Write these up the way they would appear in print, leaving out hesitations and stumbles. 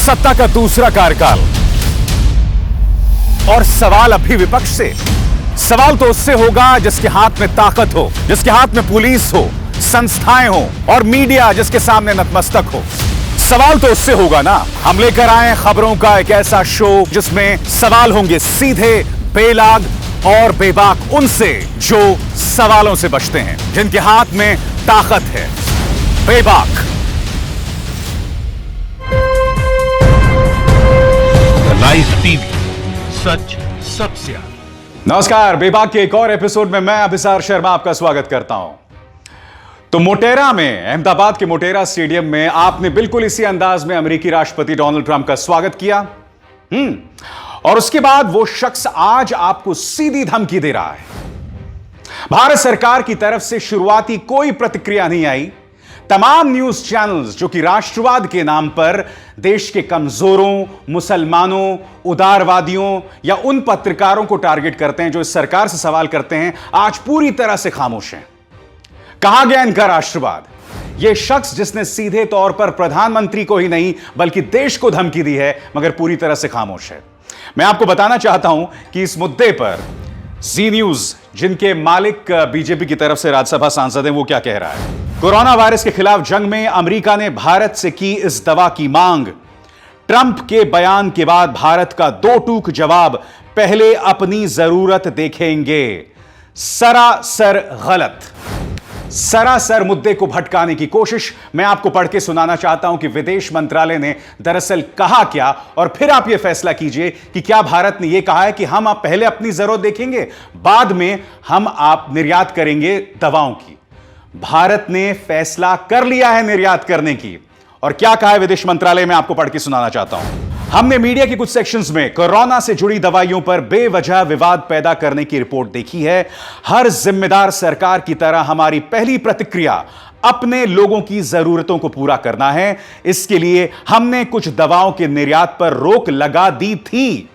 सत्ता का दूसरा कार्यकाल। और सवाल अभी विपक्ष से। सवाल तो उससे होगा जिसके हाथ में ताकत हो, जिसके हाथ में पुलिस हो, संस्थाएं हो और मीडिया जिसके सामने नतमस्तक हो। सवाल तो उससे होगा ना। हम लेकर आए खबरों का एक ऐसा शो जिसमें सवाल होंगे सीधे, बेलाग और बेबाक उनसे जो सवालों से बचते हैं, जिनके हाथ में ताकत है। बेबाक। लाइव टीवी, सच सबसे आगे। नमस्कार, बेबाक के एक और एपिसोड में मैं अभिसार शर्मा आपका स्वागत करता हूं। तो मोटेरा में, अहमदाबाद के मोटेरा स्टेडियम में आपने बिल्कुल इसी अंदाज में अमेरिकी राष्ट्रपति डोनाल्ड ट्रंप का स्वागत किया। और उसके बाद वो शख्स आज आपको सीधी धमकी दे रहा है। भारत सरकार की तरफ से शुरुआती कोई प्रतिक्रिया नहीं आई। तमाम न्यूज चैनल्स जो कि राष्ट्रवाद के नाम पर देश के कमजोरों, मुसलमानों, उदारवादियों या उन पत्रकारों को टारगेट करते हैं जो इस सरकार से सवाल करते हैं, आज पूरी तरह से खामोश हैं। कहां गया इनका राष्ट्रवाद? यह शख्स जिसने सीधे तौर पर प्रधानमंत्री को ही नहीं बल्कि देश को धमकी दी है, मगर पूरी तरह से खामोश है। मैं आपको बताना चाहता हूं कि इस मुद्दे पर जी न्यूज, जिनके मालिक बीजेपी की तरफ से राज्यसभा सांसद हैं, वो क्या कह रहा है। कोरोना वायरस के खिलाफ जंग में अमेरिका ने भारत से की इस दवा की मांग। ट्रंप के बयान के बाद भारत का दो टूक जवाब, पहले अपनी जरूरत देखेंगे। सरासर गलत, सरासर मुद्दे को भटकाने की कोशिश। मैं आपको पढ़ के सुनाना चाहता हूं कि विदेश मंत्रालय ने दरअसल कहा क्या, और फिर आप यह फैसला कीजिए कि क्या भारत ने यह कहा है कि हम आप पहले अपनी जरूरत देखेंगे, बाद में हम आप निर्यात करेंगे दवाओं की। भारत ने फैसला कर लिया है निर्यात करने की। और क्या कहा है विदेश मंत्रालय में, आपको पढ़ के सुनाना चाहता हूं। हमने मीडिया के कुछ सेक्शंस में कोरोना से जुड़ी दवाइयों पर बेवजह विवाद पैदा करने की रिपोर्ट देखी है। हर जिम्मेदार सरकार की तरह हमारी पहली प्रतिक्रिया अपने लोगों की जरूरतों को पूरा करना है। इसके लिए हमने कुछ दवाओं के निर्यात पर रोक लगा दी थी।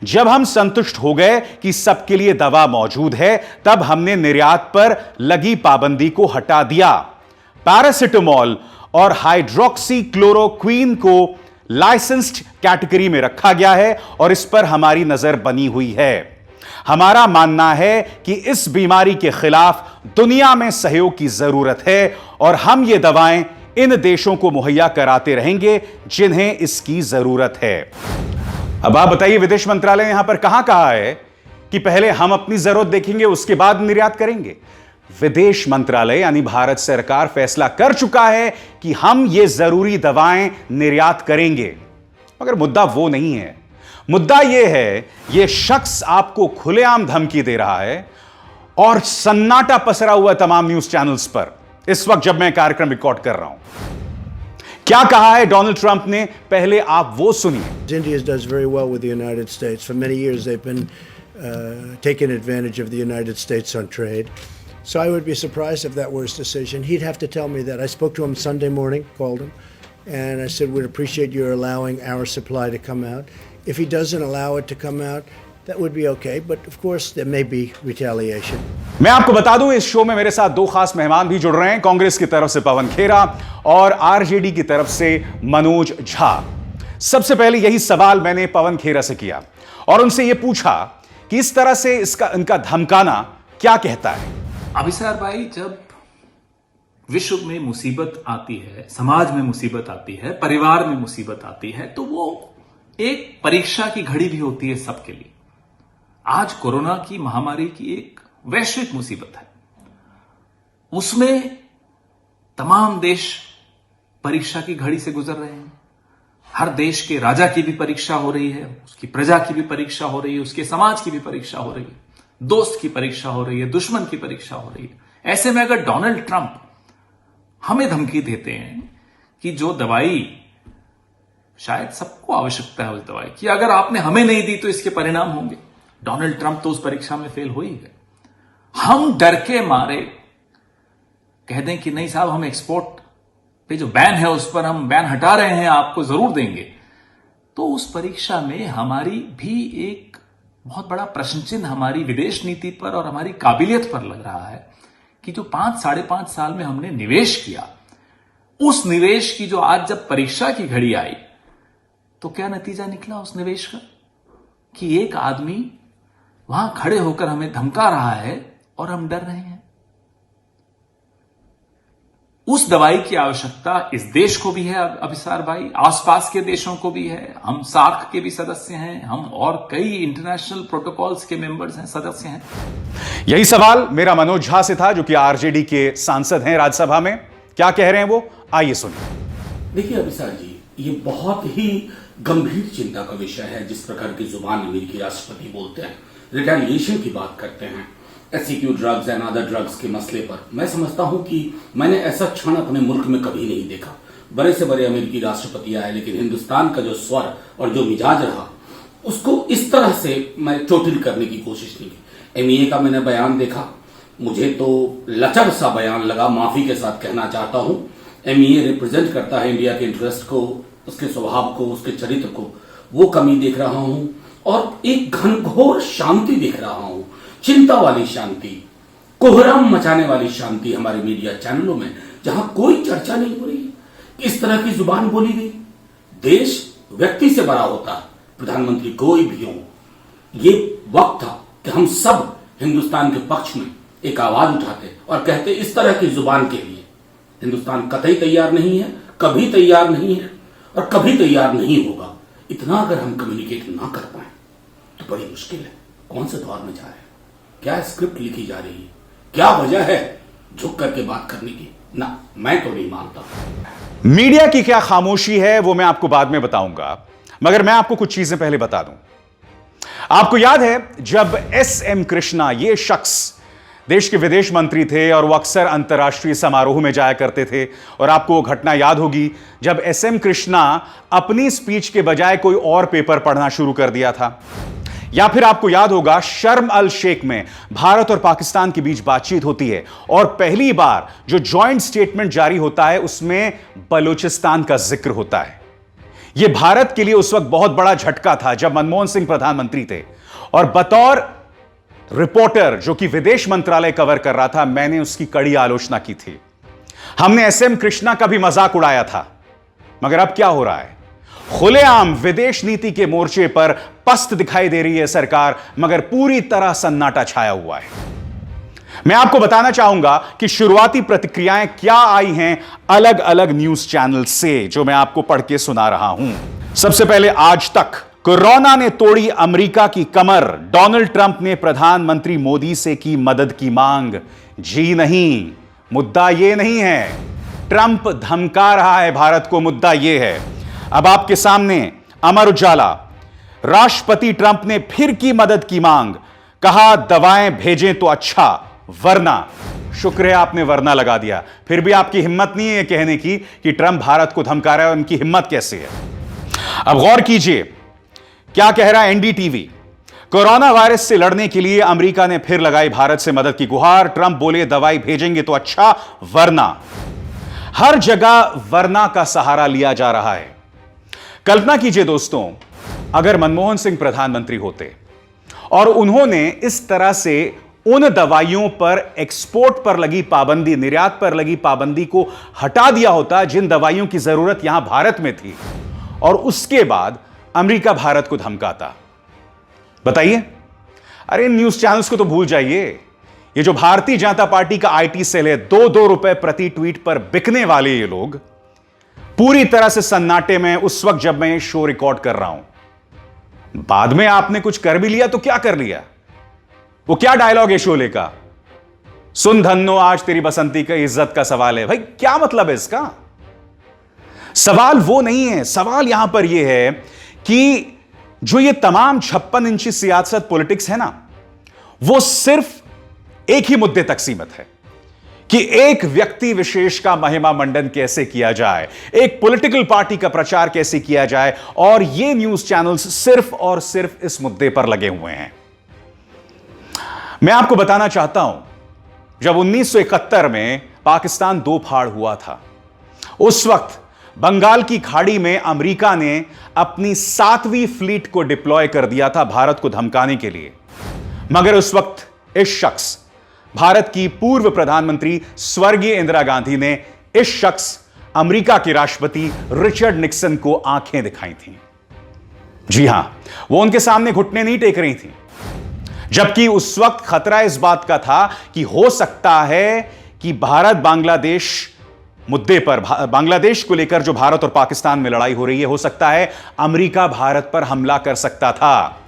जब हम संतुष्ट हो गए कि सबके लिए दवा मौजूद है, तब हमने निर्यात पर लगी पाबंदी को हटा दिया। पैरासिटामोल और हाइड्रोक्सी क्लोरोक्वीन को लाइसेंस्ड कैटेगरी में रखा गया है और इस पर हमारी नजर बनी हुई है। हमारा मानना है कि इस बीमारी के खिलाफ दुनिया में सहयोग की जरूरत है और हम ये दवाएं इन देशों को मुहैया कराते रहेंगे जिन्हें इसकी जरूरत है। अब आप बताइए, विदेश मंत्रालय ने यहां पर कहा है कि पहले हम अपनी जरूरत देखेंगे, उसके बाद निर्यात करेंगे। विदेश मंत्रालय यानी भारत सरकार फैसला कर चुका है कि हम ये जरूरी दवाएं निर्यात करेंगे। मगर मुद्दा वो नहीं है। मुद्दा यह है, यह शख्स आपको खुलेआम धमकी दे रहा है और सन्नाटा पसरा हुआ तमाम न्यूज चैनल्स पर इस वक्त जब मैं कार्यक्रम रिकॉर्ड कर रहा हूं। क्या कहा है डोनाल्ड ट्रंप ने, पहले आप वो सुनिए। India does very well with the United States. For many years they've been taking advantage of the United States on trade. So I would be surprised if that were his decision. He'd have to tell me that. I spoke to him Sunday morning, called him, and I said, we'd appreciate your allowing our supply to come out. If he doesn't allow it to come out, that would be okay, but of course there may be retaliation. मैं आपको बता दूं, इस show में मेरे साथ दो खास मेहमान भी जुड़ रहे हैं। कांग्रेस की तरफ से पवन खेरा और आरजेडी की तरफ से मनोज झा। सबसे पहले यही सवाल मैंने पवन खेरा से किया और उनसे यह पूछा कि इस तरह से इनका धमकाना क्या कहता है। अभिसार भाई, जब विश्व में मुसीबत आती है, समाज में मुसीबत आती है, परिवार में मुसीबत आती है, तो वो एक परीक्षा की घड़ी भी होती है सबके लिए। आज कोरोना की महामारी की एक वैश्विक मुसीबत है। उसमें तमाम देश परीक्षा की घड़ी से गुजर रहे हैं। हर देश के राजा की भी परीक्षा हो रही है, उसकी प्रजा की भी परीक्षा हो रही है, उसके समाज की भी परीक्षा हो रही है, दोस्त की परीक्षा हो रही है, दुश्मन की परीक्षा हो रही है। ऐसे में अगर डोनाल्ड ट्रंप हमें धमकी देते हैं कि जो दवाई शायद सबको आवश्यकता है उस दवाई की, अगर आपने हमें नहीं दी तो इसके परिणाम होंगे। डोनाल्ड ट्रंप तो उस परीक्षा में फेल हो ही गए। हम डर के मारे कह दें कि नहीं साहब, हम एक्सपोर्ट पे जो बैन है उस पर हम बैन हटा रहे हैं, आपको जरूर देंगे, तो उस परीक्षा में हमारी भी एक बहुत बड़ा प्रश्न चिन्ह हमारी विदेश नीति पर और हमारी काबिलियत पर लग रहा है कि जो 5-5.5 साल में हमने निवेश किया, उस निवेश की जो आज जब परीक्षा की घड़ी आई तो क्या नतीजा निकला उस निवेश का? कि एक आदमी वहां खड़े होकर हमें धमका रहा है और हम डर रहे हैं। उस दवाई की आवश्यकता इस देश को भी है अभिसार भाई, आसपास के देशों को भी है। हम सार्क के भी सदस्य हैं, हम और कई इंटरनेशनल प्रोटोकॉल्स के मेंबर्स हैं, सदस्य हैं। यही सवाल मेरा मनोज झा से था, जो कि आरजेडी के सांसद हैं राज्यसभा में। क्या कह रहे हैं वो, आइए सुनिए। देखिए अभिसार जी, ये बहुत ही गंभीर चिंता का विषय है जिस प्रकार की जुबान अमेरिकी राष्ट्रपति बोलते हैं, रिटेलिएशन की बात करते हैं, SCQ drugs and other drugs के मसले पर। मैं समझता हूं कि मैंने ऐसा क्षण अपने मुल्क में कभी नहीं देखा। बड़े से बड़े अमेरिकी राष्ट्रपति आए, लेकिन हिंदुस्तान का जो स्वर और जो मिजाज रहा, उसको इस तरह से मैं चोटिल करने की कोशिश नहीं की। एमईए का मैंने बयान देखा, मुझे तो लचर सा बयान लगा, माफी के साथ कहना चाहता हूं। एमईए रिप्रेजेंट करता है इंडिया के इंटरेस्ट को, उसके स्वभाव को, उसके चरित्र को, वो कमी देख रहा हूं। और एक घनघोर शांति देख रहा हूं, चिंता वाली शांति, कोहराम मचाने वाली शांति हमारे मीडिया चैनलों में, जहां कोई चर्चा नहीं हो रही, इस तरह की जुबान बोली गई। देश व्यक्ति से बड़ा होता है, प्रधानमंत्री कोई भी हो। ये वक्त था कि हम सब हिंदुस्तान के पक्ष में एक आवाज उठाते और कहते इस तरह की जुबान के लिए हिंदुस्तान कतई तैयार नहीं है, कभी तैयार नहीं है और कभी तैयार नहीं होगा। इतना अगर हम कम्युनिकेट ना कर पाए तो बड़ी मुश्किल है। कौन से दौर में जा रहे हैं, क्या स्क्रिप्ट लिखी जा रही है, क्या वजह है झुक करके बात करने की? ना, मैं तो नहीं मानता। मीडिया की क्या खामोशी है वो मैं आपको बाद में बताऊंगा, मगर मैं आपको कुछ चीजें पहले बता दूं। आपको याद है जब एसएम कृष्णा, ये शख्स देश के विदेश मंत्री थे और वो अक्सर अंतर्राष्ट्रीय समारोह में जाया करते थे, और आपको वो घटना याद होगी जब एसएम कृष्णा अपनी स्पीच के बजाय कोई और पेपर पढ़ना शुरू कर दिया था। या फिर आपको याद होगा शर्म अल शेख में भारत और पाकिस्तान के बीच बातचीत होती है और पहली बार जो जॉइंट स्टेटमेंट जारी होता है उसमें बलूचिस्तान का जिक्र होता है। यह भारत के लिए उस वक्त बहुत बड़ा झटका था जब मनमोहन सिंह प्रधानमंत्री थे, और बतौर रिपोर्टर जो कि विदेश मंत्रालय कवर कर रहा था, मैंने उसकी कड़ी आलोचना की थी। हमने एसएम कृष्णा का भी मजाक उड़ाया था। मगर अब क्या हो रहा है, खुलेआम विदेश नीति के मोर्चे पर पस्त दिखाई दे रही है सरकार, मगर पूरी तरह सन्नाटा छाया हुआ है। मैं आपको बताना चाहूंगा कि शुरुआती प्रतिक्रियाएं क्या आई हैं अलग अलग न्यूज चैनल से, जो मैं आपको पढ़ के सुना रहा हूं। सबसे पहले आज तक, कोरोना ने तोड़ी अमेरिका की कमर, डोनाल्ड ट्रंप ने प्रधानमंत्री मोदी से की मदद की मांग। जी नहीं, मुद्दा यह नहीं है, ट्रंप धमका रहा है भारत को, मुद्दा यह है। अब आपके सामने अमर उजाला, राष्ट्रपति ट्रंप ने फिर की मदद की मांग, कहा दवाएं भेजें तो अच्छा, वरना। शुक्र है आपने वरना लगा दिया, फिर भी आपकी हिम्मत नहीं है कहने की कि ट्रंप भारत को धमका रहा है। उनकी हिम्मत कैसे है? अब गौर कीजिए क्या कह रहा है एनडीटीवी। कोरोना वायरस से लड़ने के लिए अमेरिका ने फिर लगाई भारत से मदद की गुहार, ट्रंप बोले दवाई भेजेंगे तो अच्छा, वरना। हर जगह वरना का सहारा लिया जा रहा है। कल्पना कीजिए दोस्तों, अगर मनमोहन सिंह प्रधानमंत्री होते और उन्होंने इस तरह से उन दवाइयों पर, एक्सपोर्ट पर लगी पाबंदी, निर्यात पर लगी पाबंदी को हटा दिया होता जिन दवाइयों की जरूरत यहां भारत में थी, और उसके बाद अमेरिका भारत को धमकाता। बताइए। अरे इन न्यूज चैनल्स को तो भूल जाइए। ये जो भारतीय जनता पार्टी का आईटी सेल है, 2-2 रुपए प्रति ट्वीट पर बिकने वाले ये लोग पूरी तरह से सन्नाटे में उस वक्त जब मैं ये शो रिकॉर्ड कर रहा हूं। बाद में आपने कुछ कर भी लिया तो क्या कर लिया? वो क्या डायलॉग है शोले का, सुन धन्नो आज तेरी बसंती का इज्जत का सवाल है। भाई क्या मतलब है इसका? सवाल वो नहीं है। सवाल यहां पर यह है कि जो ये तमाम 56 इंची सियासत पॉलिटिक्स है ना, वो सिर्फ एक ही मुद्दे तक सीमित है कि एक व्यक्ति विशेष का महिमा मंडन कैसे किया जाए, एक पॉलिटिकल पार्टी का प्रचार कैसे किया जाए, और ये न्यूज चैनल्स सिर्फ और सिर्फ इस मुद्दे पर लगे हुए हैं। मैं आपको बताना चाहता हूं, जब 1971 में पाकिस्तान दो फाड़ हुआ था, उस वक्त बंगाल की खाड़ी में अमेरिका ने अपनी 7वीं फ्लीट को डिप्लॉय कर दिया था भारत को धमकाने के लिए। मगर उस वक्त इस शख्स, भारत की पूर्व प्रधानमंत्री स्वर्गीय इंदिरा गांधी ने इस शख्स, अमेरिका के राष्ट्रपति रिचर्ड निक्सन को आंखें दिखाई थीं। जी हां, वो उनके सामने घुटने नहीं टेक रही थी, जबकि उस वक्त खतरा इस बात का था कि हो सकता है कि भारत बांग्लादेश मुद्दे पर, बांग्लादेश को लेकर जो भारत और पाकिस्तान में लड़ाई हो रही है, हो सकता है अमेरिका भारत पर हमला कर सकता था।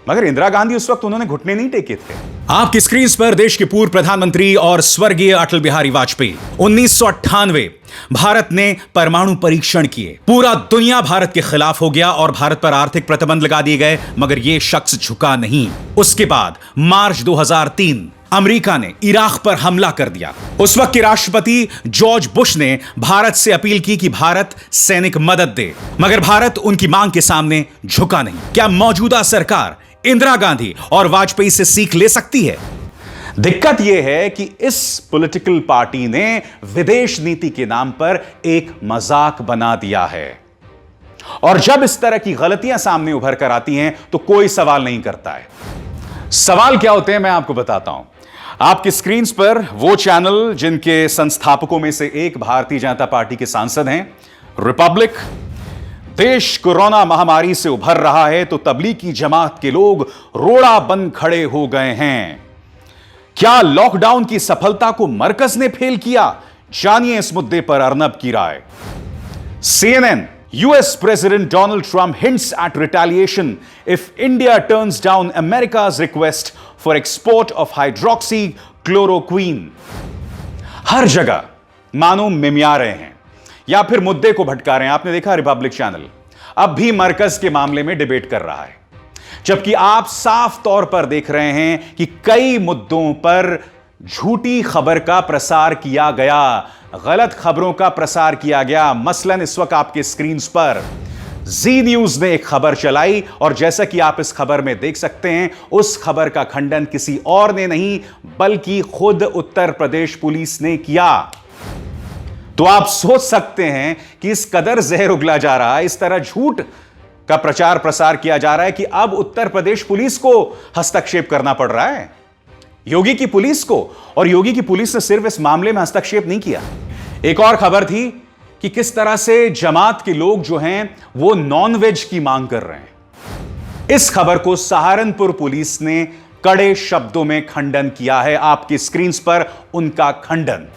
मगर इंदिरा गांधी उस वक्त उन्होंने घुटने नहीं टेके थे। आपकी स्क्रीन पर देश के पूर्व प्रधानमंत्री और स्वर्गीय अटल बिहारी वाजपेयी। 1998 भारत ने परमाणु परीक्षण किए, पूरा दुनिया भारत के खिलाफ हो गया और भारत पर आर्थिक प्रतिबंध लगा दिए गए, मगर यह शख्स झुका नहीं। उसके बाद मार्च 2003 अमेरिका ने इराक पर हमला कर दिया। उस वक्त के राष्ट्रपति जॉर्ज बुश ने भारत से अपील की कि भारत सैनिक मदद दे, मगर भारत उनकी मांग के सामने झुका नहीं। क्या मौजूदा सरकार इंदिरा गांधी और वाजपेयी से सीख ले सकती है? दिक्कत यह है कि इस पॉलिटिकल पार्टी ने विदेश नीति के नाम पर एक मजाक बना दिया है, और जब इस तरह की गलतियां सामने उभर कर आती हैं तो कोई सवाल नहीं करता है। सवाल क्या होते हैं मैं आपको बताता हूं। आपकी स्क्रीन पर वो चैनल जिनके संस्थापकों में से एक भारतीय जनता पार्टी के सांसद हैं, रिपब्लिक। देश कोरोना महामारी से उभर रहा है तो तबलीगी जमात के लोग रोड़ा बन खड़े हो गए हैं। क्या लॉकडाउन की सफलता को मरकज ने फेल किया? जानिए इस मुद्दे पर अर्नब की राय। CNN, US President Donald Trump hints at retaliation if India turns down America's request for export of hydroxychloroquine। हर जगह मानो मिमिया रहे हैं या फिर मुद्दे को भटका रहे हैं। आपने देखा रिपब्लिक चैनल अब भी मरकज के मामले में डिबेट कर रहा है, जबकि आप साफ तौर पर देख रहे हैं कि कई मुद्दों पर झूठी खबर का प्रसार किया गया, गलत खबरों का प्रसार किया गया। मसलन इस वक्त आपके स्क्रीन पर जी न्यूज ने एक खबर चलाई और जैसा कि आप इस खबर में देख सकते हैं, उस खबर का खंडन किसी और ने नहीं बल्कि खुद उत्तर प्रदेश पुलिस ने किया। तो आप सोच सकते हैं कि इस कदर जहर उगला जा रहा है, इस तरह झूठ का प्रचार प्रसार किया जा रहा है कि अब उत्तर प्रदेश पुलिस को हस्तक्षेप करना पड़ रहा है, योगी की पुलिस को। और योगी की पुलिस ने सिर्फ इस मामले में हस्तक्षेप नहीं किया। एक और खबर थी कि किस तरह से जमात के लोग जो हैं वो नॉनवेज की मांग कर रहे हैं। इस खबर को सहारनपुर पुलिस ने कड़े शब्दों में खंडन किया है। आपकी स्क्रीन पर उनका खंडन।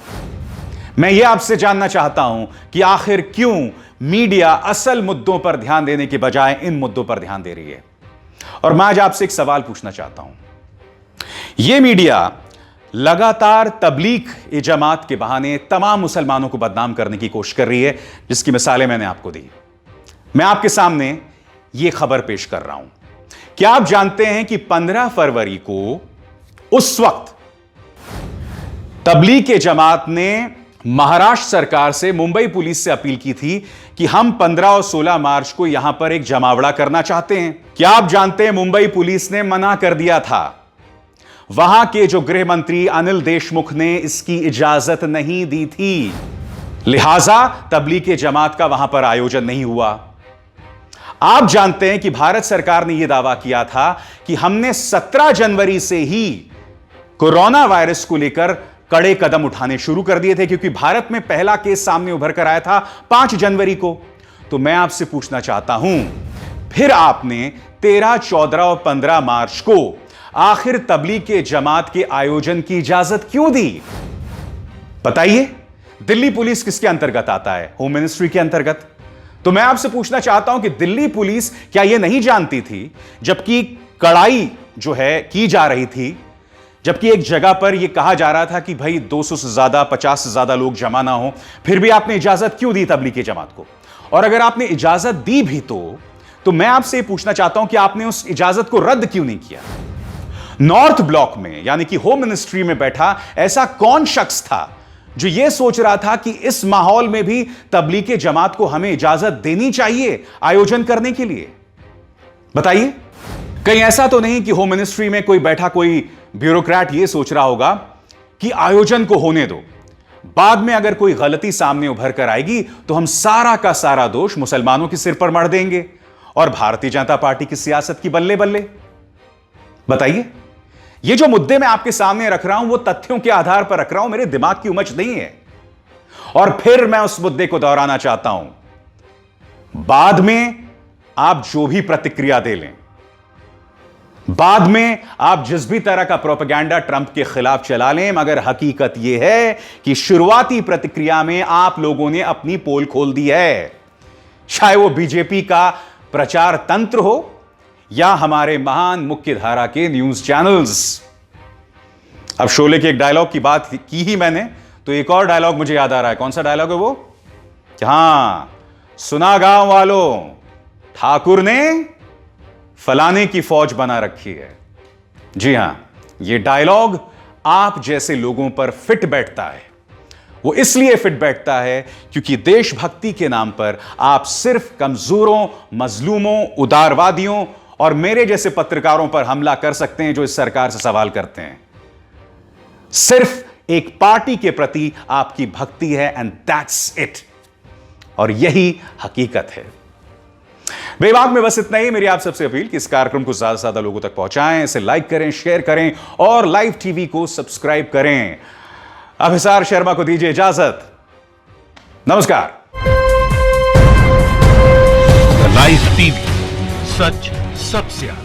मैं यह आपसे जानना चाहता हूं कि आखिर क्यों मीडिया असल मुद्दों पर ध्यान देने के बजाय इन मुद्दों पर ध्यान दे रही है। और मैं आज आपसे एक सवाल पूछना चाहता हूं। यह मीडिया लगातार तबलीग ए जमात के बहाने तमाम मुसलमानों को बदनाम करने की कोशिश कर रही है, जिसकी मिसालें मैंने आपको दी। मैं आपके सामने यह खबर पेश कर रहा हूं। क्या आप जानते हैं कि 15 फरवरी को उस वक्त तबलीग ए जमात ने महाराष्ट्र सरकार से, मुंबई पुलिस से अपील की थी कि हम 15 और 16 मार्च को यहां पर एक जमावड़ा करना चाहते हैं। क्या आप जानते हैं मुंबई पुलिस ने मना कर दिया था। वहां के जो गृह मंत्री अनिल देशमुख ने इसकी इजाजत नहीं दी थी, लिहाजा तबलीग जमात का वहां पर आयोजन नहीं हुआ। आप जानते हैं कि भारत सरकार ने यह दावा किया था कि हमने 17 जनवरी से ही कोरोना वायरस को लेकर कड़े कदम उठाने शुरू कर दिए थे, क्योंकि भारत में पहला केस सामने उभर कर आया था 5 जनवरी को। तो मैं आपसे पूछना चाहता हूं, फिर आपने 13, 14 और 15 मार्च को आखिर तबलीग के जमात के आयोजन की इजाजत क्यों दी? बताइए। दिल्ली पुलिस किसके अंतर्गत आता है? होम मिनिस्ट्री के अंतर्गत। तो मैं आपसे पूछना चाहता हूं कि दिल्ली पुलिस क्या यह नहीं जानती थी, जबकि कड़ाई जो है की जा रही थी, जबकि एक जगह पर यह कहा जा रहा था कि भाई 200 से ज्यादा, 50 से ज्यादा लोग जमा ना हो, फिर भी आपने इजाजत क्यों दी तबलीग के जमात को? और अगर आपने इजाजत दी भी तो मैं आपसे यह पूछना चाहता हूं कि आपने उस इजाजत को रद्द क्यों नहीं किया? नॉर्थ ब्लॉक में यानी कि होम मिनिस्ट्री में बैठा ऐसा कौन शख्स था जो यह सोच रहा था कि इस माहौल में भी तबलीग के जमात को हमें इजाजत देनी चाहिए आयोजन करने के लिए? बताइए। कहीं ऐसा तो नहीं कि होम मिनिस्ट्री में कोई बैठा कोई ब्यूरोक्रेट यह सोच रहा होगा कि आयोजन को होने दो, बाद में अगर कोई गलती सामने उभर कर आएगी तो हम सारा का सारा दोष मुसलमानों के सिर पर मढ़ देंगे और भारतीय जनता पार्टी की सियासत की बल्ले बल्ले? बताइए। ये जो मुद्दे मैं आपके सामने रख रहा हूं वो तथ्यों के आधार पर रख रहा हूं, मेरे दिमाग की उमच नहीं है। और फिर मैं उस मुद्दे को दोहराना चाहता हूं, बाद में आप जो भी प्रतिक्रिया दे लें, बाद में आप जिस भी तरह का प्रोपेगेंडा ट्रंप के खिलाफ चला लें, मगर हकीकत यह है कि शुरुआती प्रतिक्रिया में आप लोगों ने अपनी पोल खोल दी है। चाहे वो बीजेपी का प्रचार तंत्र हो या हमारे महान मुख्य धारा के न्यूज चैनल्स। अब शोले के एक डायलॉग की बात की ही मैंने, तो एक और डायलॉग मुझे याद आ रहा है। कौन सा डायलॉग है वो? हां, सुना गांव वालों, ठाकुर ने फलाने की फौज बना रखी है। जी हां, यह डायलॉग आप जैसे लोगों पर फिट बैठता है। वो इसलिए फिट बैठता है क्योंकि देशभक्ति के नाम पर आप सिर्फ कमजोरों, मजलूमों, उदारवादियों और मेरे जैसे पत्रकारों पर हमला कर सकते हैं जो इस सरकार से सवाल करते हैं। सिर्फ एक पार्टी के प्रति आपकी भक्ति है, एंड दैट्स इट। और यही हकीकत है। बेबाक में बस इतना ही। मेरी आप सबसे अपील कि इस कार्यक्रम को ज्यादा से ज्यादा लोगों तक पहुंचाएं, इसे लाइक करें, शेयर करें और लाइव टीवी को सब्सक्राइब करें। अभिसार शर्मा को दीजिए इजाजत। नमस्कार। लाइव टीवी, सच सबसे आगे।